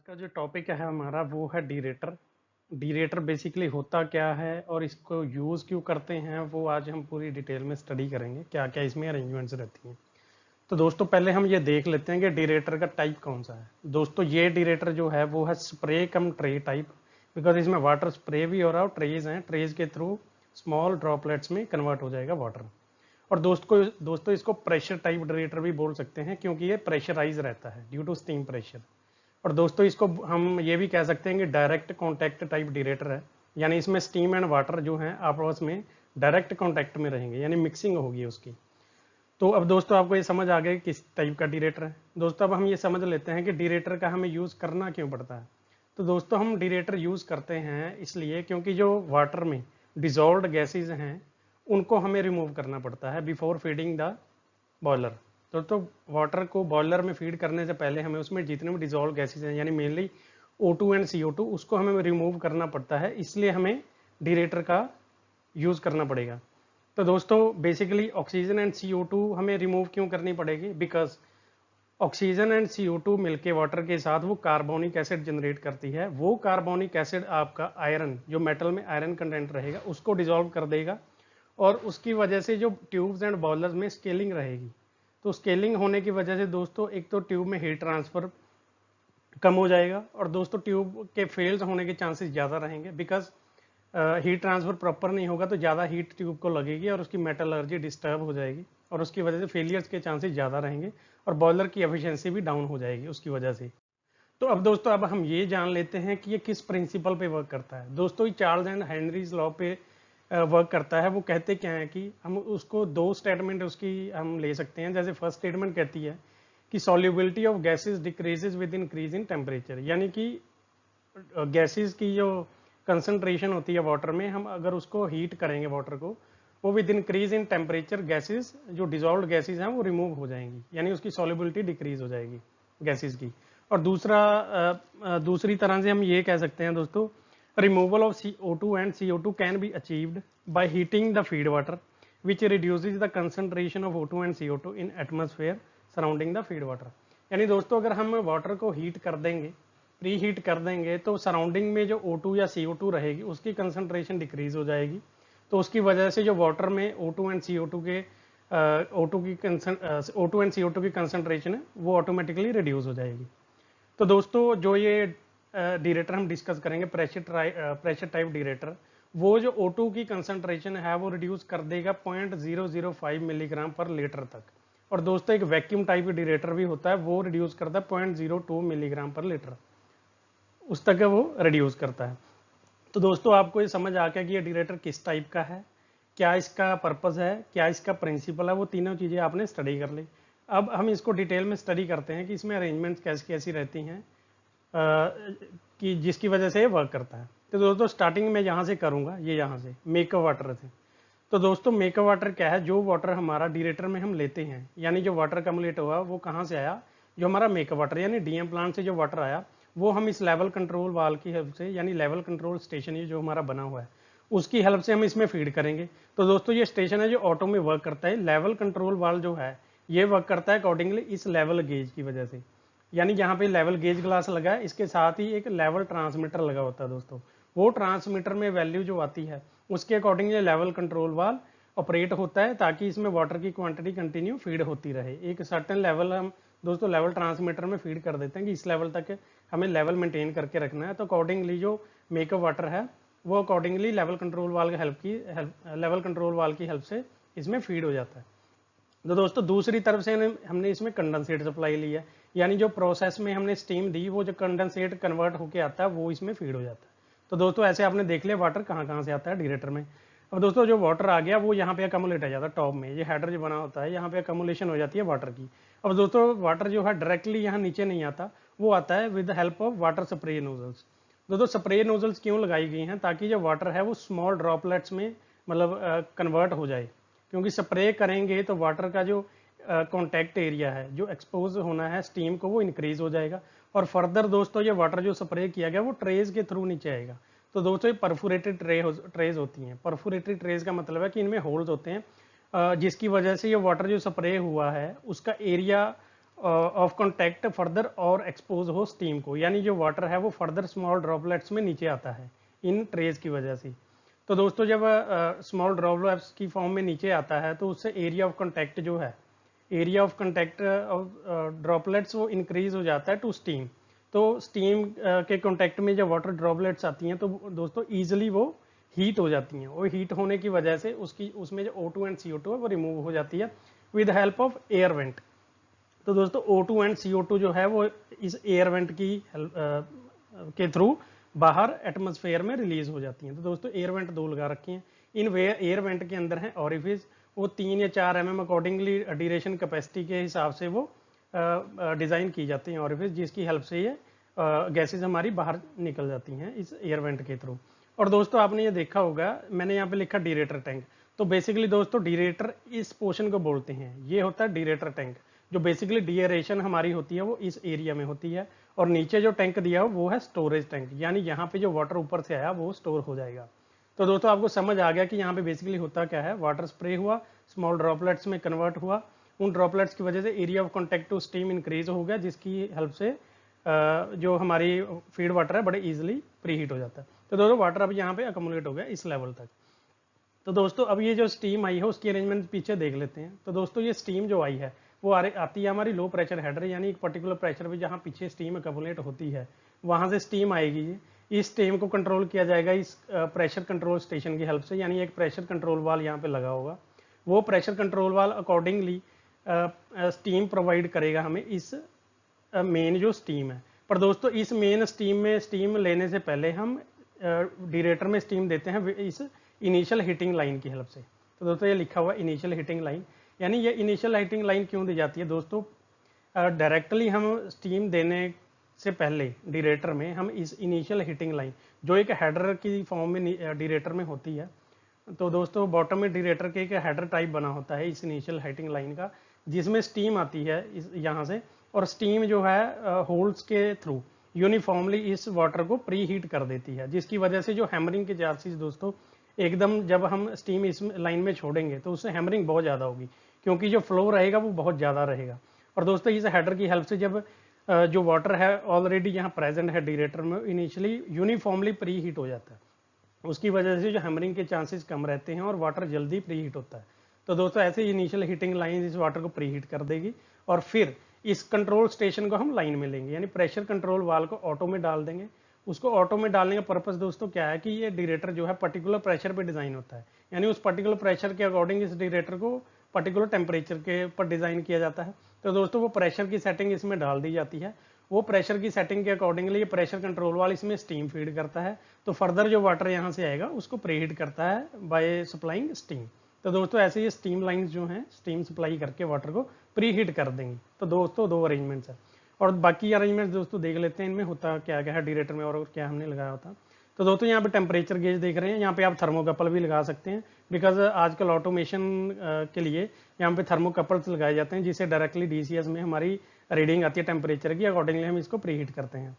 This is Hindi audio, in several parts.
का जो टॉपिक है हमारा वो है डीरेटर। डीरेटर बेसिकली होता क्या है और इसको यूज़ क्यों करते हैं वो आज हम पूरी डिटेल में स्टडी करेंगे, क्या क्या इसमें अरेंजमेंट्स रहती हैं। तो दोस्तों पहले हम ये देख लेते हैं कि डीरेटर का टाइप कौन सा है। दोस्तों ये डीरेटर जो है वो है spray come tray type, because इसमें वाटर स्प्रे भी हो रहा है और ट्रेज हैं, ट्रेज के थ्रू स्मॉल ड्रॉपलेट्स में कन्वर्ट हो जाएगा वाटर। और दोस्तों इसको प्रेशर टाइप डीरेटर भी बोल सकते हैं क्योंकि ये प्रेशराइज रहता है ड्यू टू स्टीम प्रेशर। और दोस्तों इसको हम ये भी कह सकते हैं कि डायरेक्ट कॉन्टैक्ट टाइप डीरेटर है, यानी इसमें स्टीम एंड वाटर जो है आपस में डायरेक्ट कॉन्टैक्ट में रहेंगे, यानी मिक्सिंग होगी उसकी। तो अब दोस्तों आपको ये समझ आ गया किस टाइप का डीरेटर है। दोस्तों अब हम ये समझ लेते हैं कि डीरेटर का हमें यूज़ करना क्यों पड़ता है। तो दोस्तों हम डीरेटर यूज़ करते हैं इसलिए क्योंकि जो वाटर में डिजॉल्व्ड गैसेज हैं उनको हमें रिमूव करना पड़ता है बिफोर फीडिंग द बॉयलर। तो वाटर को बॉयलर में फीड करने से पहले हमें उसमें जितने भी डिजॉल्व गैसेज हैं यानी मेनली O2 एंड CO2 उसको हमें रिमूव करना पड़ता है, इसलिए हमें डीरेटर का यूज़ करना पड़ेगा। तो दोस्तों बेसिकली ऑक्सीजन एंड CO2 हमें रिमूव क्यों करनी पड़ेगी, बिकॉज ऑक्सीजन एंड CO2 मिलके वाटर के साथ वो कार्बोनिक एसिड जनरेट करती है। वो कार्बोनिक एसिड आपका आयरन, जो मेटल में आयरन कंटेंट रहेगा उसको डिजॉल्व कर देगा और उसकी वजह से जो ट्यूब्स एंड बॉयलर्स में स्केलिंग रहेगी। तो स्केलिंग होने की वजह से दोस्तों एक तो ट्यूब में हीट ट्रांसफर कम हो जाएगा और दोस्तों ट्यूब के फेल्स होने के चांसेस ज़्यादा रहेंगे, बिकॉज हीट ट्रांसफर प्रॉपर नहीं होगा तो ज़्यादा हीट ट्यूब को लगेगी और उसकी मेटलर्जी डिस्टर्ब हो जाएगी और उसकी वजह से फेलियर्स के चांसेस ज़्यादा रहेंगे और बॉयलर की एफिशिएंसी भी डाउन हो जाएगी उसकी वजह से। तो अब दोस्तों अब हम ये जान लेते हैं कि ये किस प्रिंसिपल पे वर्क करता है। दोस्तों ये चार्ल्स एंड हेनरीज लॉ पे वर्क करता है। वो कहते क्या है कि हम उसको दो स्टेटमेंट उसकी हम ले सकते हैं। जैसे फर्स्ट स्टेटमेंट कहती है कि solubility of gases decreases with increase in temperature, यानी कि गैसेस की जो कंसंट्रेशन होती है वाटर में, हम अगर उसको हीट करेंगे वाटर को, वो with increase in temperature gases जो डिजॉल्व गैसेस हैं वो रिमूव हो जाएंगी, यानी उसकी सॉल्युबिलिटी डिक्रीज हो जाएगी गैसेस की। और दूसरी तरह से हम ये कह सकते हैं दोस्तों, removal of CO2 and CO2 can be achieved by heating the feed water which reduces the concentration of O2 and CO2 in atmosphere surrounding the feed water. यानी दोस्तों अगर हम वाटर को हीट कर देंगे, प्री हीट कर देंगे, तो सराउंडिंग में जो O2 या CO2 रहेगी उसकी कंसंट्रेशन डिक्रीज हो जाएगी। तो उसकी वजह से जो वाटर में O2 एंड CO2 के O2 एंड CO2 की कंसंट्रेशन है वो ऑटोमेटिकली रिड्यूस हो जाएगी। तो दोस्तों जो ये डीरेटर हम डिस्कस करेंगे, प्रेशर टाइप डीरेटर, वो जो O2 की कंसंट्रेशन है वो रिड्यूस कर देगा 0.005 मिलीग्राम पर लीटर तक। और दोस्तों एक वैक्यूम टाइप डीरेटर भी होता है, वो रिड्यूस करता है 0.02 मिलीग्राम पर लीटर, उस तक वो रिड्यूस करता है। तो दोस्तों आपको ये समझ आ गया कि ये डीरेटर किस टाइप का है, क्या इसका पर्पज़ है, क्या इसका प्रिंसिपल है, वो तीनों चीज़ें आपने स्टडी कर ली। अब हम इसको डिटेल में स्टडी करते हैं कि इसमें अरेंजमेंट्स कैसी कैसी रहती हैं कि जिसकी वजह से ये वर्क करता है। तो दोस्तों स्टार्टिंग में यहाँ से करूँगा, ये यहाँ से मेकअप वाटर से। तो दोस्तों मेकअप वाटर क्या है, जो वाटर हमारा डीरेटर में हम लेते हैं, यानी जो वाटर कम्युलेट हुआ वो कहाँ से आया, जो हमारा मेकअप वाटर यानी डीएम प्लांट से जो वाटर आया वो हम इस लेवल कंट्रोल वाल की हेल्प से, यानी लेवल कंट्रोल स्टेशन ये जो हमारा बना हुआ है उसकी हेल्प से हम इसमें फीड करेंगे। तो दोस्तों ये स्टेशन है जो ऑटो में वर्क करता है। लेवल कंट्रोल वाल जो है ये वर्क करता है अकॉर्डिंगली इस लेवल गेज की वजह से, यानी यहाँ पे लेवल गेज ग्लास लगा है, इसके साथ ही एक लेवल ट्रांसमीटर लगा होता है दोस्तों। वो ट्रांसमीटर में वैल्यू जो आती है उसके अकॉर्डिंग ये लेवल कंट्रोल वाल ऑपरेट होता है ताकि इसमें वाटर की क्वांटिटी कंटिन्यू फीड होती रहे। एक सर्टेन लेवल हम दोस्तों लेवल ट्रांसमीटर में फीड कर देते हैं कि इस लेवल तक हमें लेवल मेंटेन करके रखना है। तो अकॉर्डिंगली जो मेकअप वाटर है वो अकॉर्डिंगली लेवल कंट्रोल वाल की हेल्प से इसमें फीड हो जाता है। तो दोस्तों दूसरी तरफ से हमने इसमें कंडेंसेट सप्लाई लिया, यानी जो प्रोसेस में हमने स्टीम दी वो जो कंडेंसेट कन्वर्ट होकर आता है वो इसमें फीड हो जाता है। तो दोस्तों ऐसे आपने देख लिया वाटर कहाँ कहाँ से आता है डीरेटर में। अब दोस्तों जो वाटर आ गया वो यहाँ पे अकमुलेट आ जाता है टॉप में, ये हेडर जो बना होता है यहाँ पे अकमुलेशन हो जाती है वाटर की। अब दोस्तों वाटर जो है डायरेक्टली यहाँ नीचे नहीं आता, वो आता है with help of water spray nozzles. दोस्तों स्प्रे नोजल्स क्यों लगाई गई हैं, ताकि जो वाटर है वो स्मॉल ड्रॉपलेट्स में मतलब कन्वर्ट हो जाए, क्योंकि स्प्रे करेंगे तो वाटर का जो कॉन्टैक्ट एरिया है जो एक्सपोज होना है स्टीम को वो इंक्रीज हो जाएगा। और फर्दर दोस्तों ये वाटर जो स्प्रे किया गया वो ट्रेज के थ्रू नीचे आएगा। तो दोस्तों ये परफोरेटेड ट्रेज होती हैं। परफोरेटेड ट्रेज का मतलब है कि इनमें होल्स होते हैं जिसकी वजह से ये वाटर जो स्प्रे हुआ है उसका एरिया ऑफ कॉन्टैक्ट फर्दर और एक्सपोज हो स्टीम को, यानी जो वाटर है वो फर्दर स्मॉल ड्रॉपलेट्स में नीचे आता है इन ट्रेज की वजह से। तो दोस्तों जब स्मॉल ड्रॉपलेट्स की फॉर्म में नीचे आता है तो उससे एरिया ऑफ कॉन्टैक्ट जो है, area of contact of droplets वो इंक्रीज हो जाता है टू स्टीम। तो स्टीम के कॉन्टैक्ट में जब वाटर ड्रॉपलेट्स आती हैं तो दोस्तों ईजिली वो हीट हो जाती हैं, और हीट होने की वजह से उसमें जो O2 एंड CO2 है वो रिमूव हो जाती है with help of air vent. तो दोस्तों O2 एंड CO2 जो है वो इस एयर वेंट की के थ्रू बाहर एटमॉस्फेयर में रिलीज हो जाती हैं। तो दोस्तों एयर वेंट 2 लगा रखी हैं। इन एयर वेंट के अंदर है ऑरिफिस, वो 3 या 4 mm अकॉर्डिंगली ड्यूरेशन कैपेसिटी के हिसाब से वो डिज़ाइन की जाती हैं ऑरिफिस, जिसकी हेल्प से ये गैसेज हमारी बाहर निकल जाती हैं इस एयर वेंट के थ्रू। और दोस्तों आपने ये देखा होगा, मैंने यहाँ पे लिखा डीरेटर टैंक। तो बेसिकली दोस्तों डीरेटर इस पोर्शन को बोलते हैं, ये होता है डीरेटर टैंक। जो बेसिकली डीएरेशन हमारी होती है वो इस एरिया में होती है, और नीचे जो टैंक दिया हो वो है स्टोरेज टैंक, यानी यहाँ पे जो वाटर ऊपर से आया वो स्टोर हो जाएगा। तो दोस्तों आपको समझ आ गया कि यहाँ पे बेसिकली होता क्या है, वाटर स्प्रे हुआ, स्मॉल ड्रॉपलेट्स में कन्वर्ट हुआ, उन ड्रॉपलेट्स की वजह से area of contact to steam increase हो गया, जिसकी हेल्प से जो हमारी फीड वाटर है बड़े इजीली प्री हीट हो जाता है। तो दोस्तों वाटर अब यहाँ पे अकोमोडेट हो गया इस लेवल तक। तो दोस्तों अब ये जो स्टीम आई है उसकी अरेंजमेंट पीछे देख लेते हैं। तो दोस्तों ये स्टीम जो आई है वो आती है हमारी लो प्रेशर हेडर, यानी एक पर्टिकुलर प्रेशर पे जहाँ पीछे स्टीम अकोमोडेट होती है वहाँ से स्टीम आएगी। इस स्टीम को कंट्रोल किया जाएगा इस प्रेशर कंट्रोल स्टेशन की हेल्प से, यानी एक प्रेशर कंट्रोल वाल यहाँ पे लगा होगा। वो प्रेशर कंट्रोल वाल अकॉर्डिंगली स्टीम प्रोवाइड करेगा हमें इस मेन जो स्टीम है। पर दोस्तों इस मेन स्टीम में स्टीम लेने से पहले हम डीरेटर में स्टीम देते हैं इस इनिशियल हीटिंग लाइन की हेल्प से। तो दोस्तों ये लिखा हुआ इनिशियल हीटिंग लाइन, यानी ये इनिशियल हीटिंग लाइन क्यों दी जाती है दोस्तों, डायरेक्टली हम स्टीम देने से पहले डीरेटर में हम इस इनिशियल हीटिंग लाइन जो एक हेडर की फॉर्म में डीरेटर में होती है, तो दोस्तों बॉटम में डीरेटर के एक हेडर टाइप बना होता है इस इनिशियल हीटिंग लाइन का, जिसमें स्टीम आती है इस यहाँ से, और स्टीम जो है होल्स के थ्रू यूनिफॉर्मली इस वाटर को प्री हीट कर देती है, जिसकी वजह से जो हैमरिंग के चार्जेस दोस्तों एकदम जब हम स्टीम इस लाइन में छोड़ेंगे तो उससे हैमरिंग बहुत ज़्यादा होगी, क्योंकि जो फ्लो रहेगा वो बहुत ज़्यादा रहेगा। और दोस्तों इस हेडर की हेल्प से जब जो वाटर है ऑलरेडी यहाँ प्रेजेंट है डीरेटर में, इनिशियली यूनिफॉर्मली प्री हीट हो जाता है, उसकी वजह से जो हैमरिंग के चांसेस कम रहते हैं और वाटर जल्दी प्री हीट होता है। तो दोस्तों ऐसे ही इनिशियल हीटिंग लाइन इस वाटर को प्री हीट कर देगी, और फिर इस कंट्रोल स्टेशन को हम लाइन में लेंगे, यानी प्रेशर कंट्रोल वाल को ऑटो में डाल देंगे। उसको ऑटो में डालने का पर्पस दोस्तों क्या है कि ये डीरेटर जो है पर्टिकुलर प्रेशर पे डिजाइन होता है, यानी उस पर्टिकुलर प्रेशर के अकॉर्डिंग इस डीरेटर को पर्टिकुलर टेम्परेचर के पर डिजाइन किया जाता है। तो दोस्तों वो प्रेशर की सेटिंग इसमें डाल दी जाती है, वो प्रेशर की सेटिंग के अकॉर्डिंगली ये प्रेशर कंट्रोल वाल इसमें स्टीम फीड करता है, तो फर्दर जो वाटर यहाँ से आएगा उसको प्रीहीट करता है बाय सप्लाइंग स्टीम। तो दोस्तों ऐसे ये स्टीम लाइंस जो हैं स्टीम सप्लाई करके वाटर को प्री हीट कर देंगी। तो दोस्तों 2 अरेंजमेंट्स है, और बाकी अरेंजमेंट्स दोस्तों देख लेते हैं इनमें होता क्या क्या है डीरेटर में और क्या हमने लगाया होता। तो दोस्तों यहाँ पे टेम्परेचर गेज देख रहे हैं, यहाँ पे आप थर्मोकपल भी लगा सकते हैं, बिकॉज आजकल ऑटोमेशन के लिए यहाँ पे थर्मोकपल्स लगाए जाते हैं, जिससे डायरेक्टली DCS में हमारी रीडिंग आती है टेम्परेचर की, अकॉर्डिंगली हम इसको प्री हीट करते हैं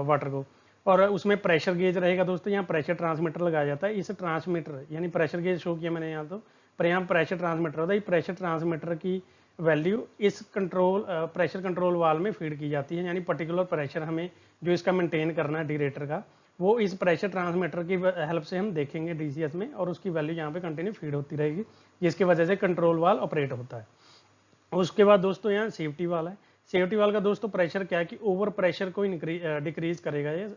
वाटर को। और उसमें प्रेशर गेज रहेगा दोस्तों, यहाँ प्रेशर ट्रांसमीटर लगाया जाता है। इस ट्रांसमीटर यानी प्रेशर गेज शो किया मैंने यहाँ, तो पर यहाँ प्रेशर ट्रांसमीटर होता है। प्रेशर ट्रांसमीटर की वैल्यू इस प्रेशर कंट्रोल वाल में फीड की जाती है, यानी पर्टिकुलर प्रेशर हमें जो इसका मेंटेन करना है डीरेटर का, वो इस प्रेशर ट्रांसमीटर की हेल्प से हम देखेंगे DCS में, और उसकी वैल्यू यहाँ पे कंटिन्यू फीड होती रहेगी, जिसकी वजह से कंट्रोल वाल ऑपरेट होता है। उसके बाद दोस्तों यहाँ सेफ्टी वाल है। सेफ्टी वाल का दोस्तों प्रेशर क्या है कि ओवर प्रेशर को डिक्रीज करेगा। ये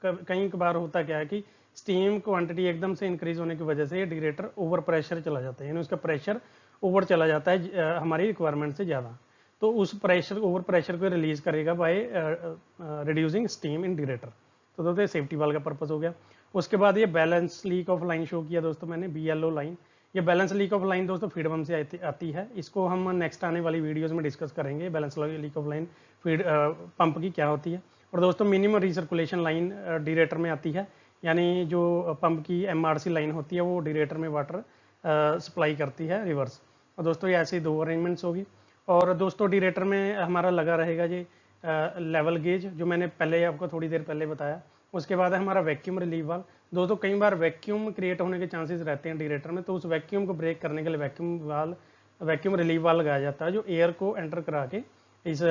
कई बार होता क्या है कि स्टीम क्वांटिटी एकदम से इंक्रीज होने की वजह से ये डीरेटर ओवर प्रेशर चला जाता है, यानी उसका प्रेशर ओवर चला जाता है हमारी रिक्वायरमेंट से ज़्यादा, तो उस प्रेशर ओवर प्रेशर को रिलीज करेगा बाय रिड्यूसिंग स्टीम इन डीरेटर। तो दोस्तों सेफ्टी वाल का पर्पस हो गया। उसके बाद ये balance leak of line show किया दोस्तों मैंने, BLO लाइन। ये बैलेंस लीक ऑफ लाइन दोस्तों फीड पंप से आती है, इसको हम नेक्स्ट आने वाली वीडियोस में डिस्कस करेंगे balance leak of line feed pump की क्या होती है। और दोस्तों मिनिमम रिसर्कुलेशन लाइन डीरेटर में आती है, यानी जो पंप की MRC लाइन होती है वो डीरेटर में वाटर सप्लाई करती है रिवर्स। और दोस्तों ये ऐसी 2 अरेंजमेंट्स होगी। और दोस्तों डीरेटर में हमारा लगा रहेगा ये लेवल गेज, जो मैंने पहले आपको थोड़ी देर पहले बताया। उसके बाद है हमारा वैक्यूम रिलीव वाल। दोस्तों कई बार वैक्यूम क्रिएट होने के चांसेस रहते हैं डीरेटर में, तो उस वैक्यूम को ब्रेक करने के लिए वैक्यूम रिलीव वाल लगाया जाता है, जो एयर को एंटर करा के इस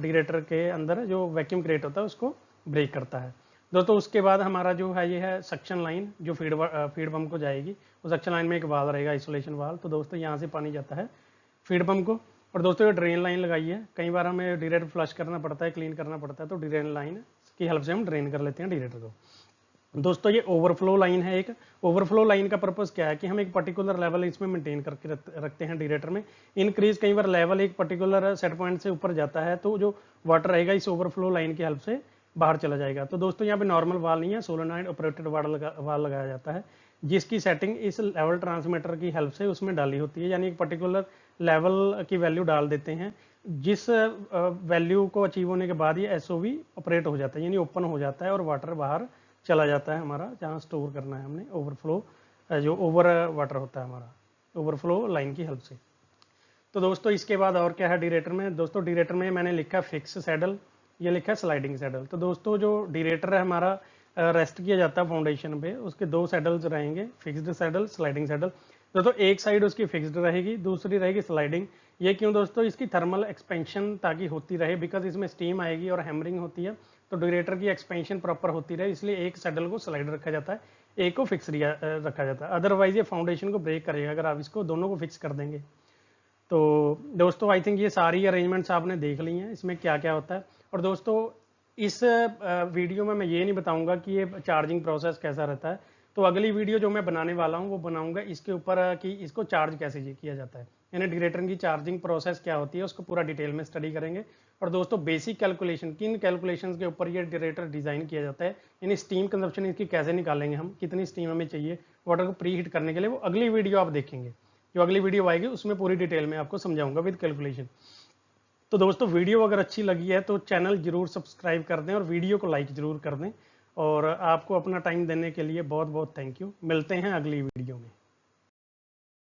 डीरेटर के अंदर जो वैक्यूम क्रिएट होता है उसको ब्रेक करता है दोस्तों। उसके बाद हमारा जो है ये है सक्शन लाइन जो फीड पंप को जाएगी। उस सक्शन लाइन में एक वाल रहेगा, आइसोलेशन वाल। तो दोस्तों यहाँ से पानी जाता है फीड पंप को। और दोस्तों ये ड्रेन लाइन लगाई है, कई बार हमें डीरेटर फ्लश करना पड़ता है, क्लीन करना पड़ता है, तो ड्रेन लाइन की हेल्प से हम ड्रेन कर लेते हैं डीरेटर को। दोस्तों ये ओवरफ्लो लाइन है। एक ओवरफ्लो लाइन का पर्पस क्या है कि हम एक पर्टिकुलर लेवल इसमें मेंटेन करके रखते हैं डीरेटर में। इनक्रीज कई बार लेवल एक पर्टिकुलर सेट पॉइंट से ऊपर जाता है तो जो वाटर रहेगा इस ओवरफ्लो लाइन की हेल्प से बाहर चला जाएगा। तो दोस्तों यहाँ पे नॉर्मल वाल नहीं है, सोलेनॉइड ऑपरेटेड वाल लगाया जाता है जिसकी सेटिंग इस लेवल ट्रांसमीटर की हेल्प से उसमें डाली होती है। यानी एक पर्टिकुलर लेवल की वैल्यू डाल देते हैं, जिस वैल्यू को अचीव होने के बाद ये एसओवी ऑपरेट हो जाता है, यानी ओपन हो जाता है और वाटर बाहर चला जाता है हमारा जहाँ स्टोर करना है हमने। ओवरफ्लो जो ओवर वाटर होता है हमारा ओवरफ्लो लाइन की हेल्प से। तो दोस्तों इसके बाद और क्या है डीरेटर में। दोस्तों डीरेटर में मैंने लिखा फिक्स सैडल, ये लिखा है स्लाइडिंग सैडल। तो दोस्तों जो डीरेटर है हमारा रेस्ट किया जाता है फाउंडेशन पे, उसके दो सैडल्स रहेंगे, फिक्स्ड सैडल, स्लाइडिंग सैडल। दोस्तों एक साइड उसकी फिक्स्ड रहेगी, दूसरी रहेगी स्लाइडिंग। ये क्यों दोस्तों, इसकी थर्मल एक्सपेंशन ताकि होती रहे, बिकॉज इसमें स्टीम आएगी और हैमरिंग होती है तो डीरेटर की एक्सपेंशन प्रॉपर होती रहे, इसलिए एक सैडल को स्लाइड रखा जाता है, एक को फिक्स रखा जाता है। अदरवाइज ये फाउंडेशन को ब्रेक करेगा अगर आप इसको दोनों को फिक्स कर देंगे। तो दोस्तों आई थिंक ये सारी अरेंजमेंट्स आपने देख ली हैं इसमें क्या क्या होता है। और दोस्तों इस वीडियो में मैं ये नहीं बताऊंगा कि ये चार्जिंग प्रोसेस कैसा रहता है, तो अगली वीडियो जो मैं बनाने वाला हूँ वो बनाऊंगा इसके ऊपर कि इसको चार्ज कैसे किया जाता है, यानी डीरेटर की चार्जिंग प्रोसेस क्या होती है उसको पूरा डिटेल में स्टडी करेंगे। और दोस्तों बेसिक कैलकुलेशन, किन कैलकुलेशंस के ऊपर ये डीरेटर डिजाइन किया जाता है, यानी स्टीम कंजप्शन इसकी कैसे निकालेंगे हम, कितनी स्टीम हमें चाहिए वाटर को प्री हीट करने के लिए, वो अगली वीडियो आप देखेंगे। जो अगली वीडियो आएगी उसमें पूरी डिटेल में आपको समझाऊंगा विद कैलकुलेशन। तो दोस्तों वीडियो अगर अच्छी लगी है तो चैनल जरूर सब्सक्राइब कर दें और वीडियो को लाइक जरूर कर दें। और आपको अपना टाइम देने के लिए बहुत बहुत थैंक यू। मिलते हैं अगली वीडियो में।